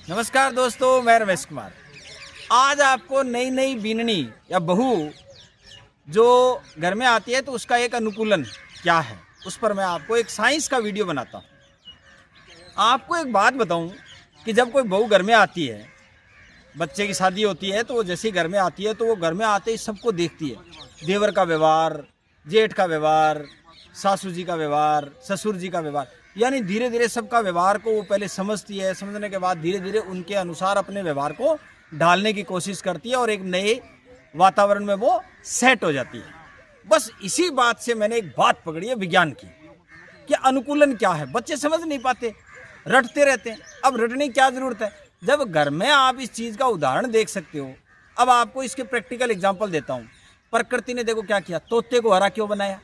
नमस्कार दोस्तों, मैं रमेश कुमार। आज आपको नई नई बीननी या बहू जो घर में आती है तो उसका एक अनुकूलन क्या है, उस पर मैं आपको एक साइंस का वीडियो बनाता हूँ। आपको एक बात बताऊँ कि जब कोई बहू घर में आती है, बच्चे की शादी होती है, तो वो जैसे ही घर में आती है तो वो घर में आते ही सबको देखती है। देवर का व्यवहार, जेठ का व्यवहार, सासू जी का व्यवहार, ससुर जी का व्यवहार, यानी धीरे धीरे सबका व्यवहार को वो पहले समझती है। समझने के बाद धीरे धीरे उनके अनुसार अपने व्यवहार को ढालने की कोशिश करती है और एक नए वातावरण में वो सेट हो जाती है। बस इसी बात से मैंने एक बात पकड़ी है विज्ञान की, कि अनुकूलन क्या है। बच्चे समझ नहीं पाते, रटते रहते हैं। अब रटने की क्या ज़रूरत है जब घर में आप इस चीज़ का उदाहरण देख सकते हो। अब आपको इसके प्रैक्टिकल एग्जाम्पल देता हूँ। प्रकृति ने देखो क्या किया, तोते को हरा क्यों बनाया?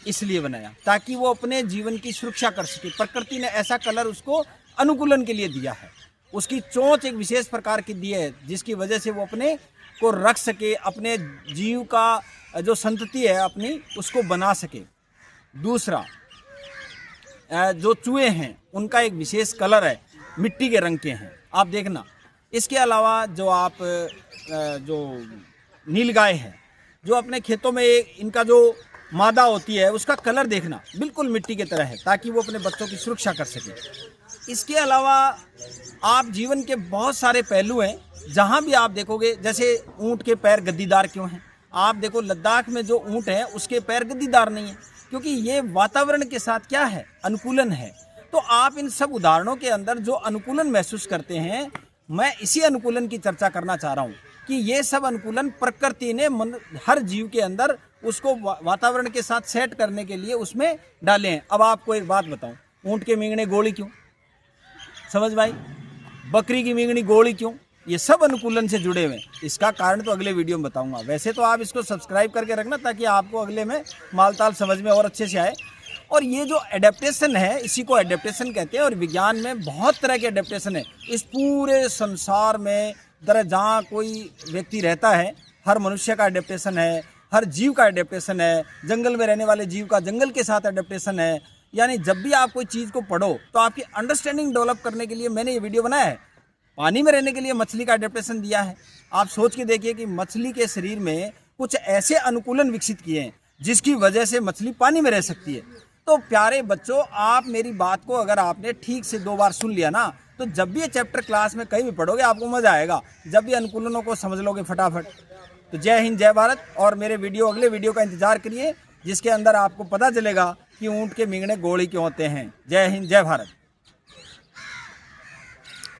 इसलिए बनाया ताकि वो अपने जीवन की सुरक्षा कर सके। प्रकृति ने ऐसा कलर उसको अनुकूलन के लिए दिया है। उसकी चोंच एक विशेष प्रकार की दी है जिसकी वजह से वो अपने को रख सके, अपने जीव का जो संतति है अपनी उसको बना सके। दूसरा, जो चूहे हैं उनका एक विशेष कलर है, मिट्टी के रंग के हैं, आप देखना। इसके अलावा जो आप जो नीलगाय है, जो अपने खेतों में इनका जो मादा होती है उसका कलर देखना बिल्कुल मिट्टी की तरह है ताकि वो अपने बच्चों की सुरक्षा कर सके। इसके अलावा आप जीवन के बहुत सारे पहलू हैं जहाँ भी आप देखोगे, जैसे ऊँट के पैर गद्दीदार क्यों हैं? आप देखो लद्दाख में जो ऊँट है उसके पैर गद्दीदार नहीं है, क्योंकि ये वातावरण के साथ क्या है, अनुकूलन है। तो आप इन सब उदाहरणों के अंदर जो अनुकूलन महसूस करते हैं, मैं इसी अनुकूलन की चर्चा करना चाह रहा हूँ कि ये सब अनुकूलन प्रकृति ने हर जीव के अंदर उसको वातावरण के साथ सेट करने के लिए उसमें डाले हैं। अब आपको एक बात बताऊं, ऊँट के मींगने गोली क्यों? समझ भाई, बकरी की मींगनी गोली क्यों? ये सब अनुकूलन से जुड़े हुए हैं। इसका कारण तो अगले वीडियो में बताऊंगा। वैसे तो आप इसको सब्सक्राइब करके रखना ताकि आपको अगले में मालताल समझ में और अच्छे से आए। और ये जो एडेप्टेशन है, इसी को एडेप्टेशन कहते हैं। और विज्ञान में बहुत तरह के एडेप्टेशन है। इस पूरे संसार में जहाँ कोई व्यक्ति रहता है, हर मनुष्य का एडेप्टेशन है, हर जीव का एडेप्टेशन है। जंगल में रहने वाले जीव का जंगल के साथ एडेप्टेशन है। यानी जब भी आप कोई चीज़ को पढ़ो तो आपकी अंडरस्टैंडिंग डेवलप करने के लिए मैंने ये वीडियो बनाया है। पानी में रहने के लिए मछली का एडेप्टेशन दिया है। आप सोच के देखिए कि मछली के शरीर में कुछ ऐसे अनुकूलन विकसित किए हैं जिसकी वजह से मछली पानी में रह सकती है। तो प्यारे बच्चों, आप मेरी बात को अगर आपने ठीक से 2 बार सुन लिया ना, तो जब भी ये चैप्टर क्लास में कहीं भी पढ़ोगे आपको मज़ा आएगा, जब भी अनुकूलनों को समझ लोगे फटाफट। तो जय हिंद, जय भारत। और मेरे अगले वीडियो का इंतजार करिए जिसके अंदर आपको पता चलेगा कि ऊँट के मींगने गोली क्यों होते हैं। जय हिंद, जय भारत।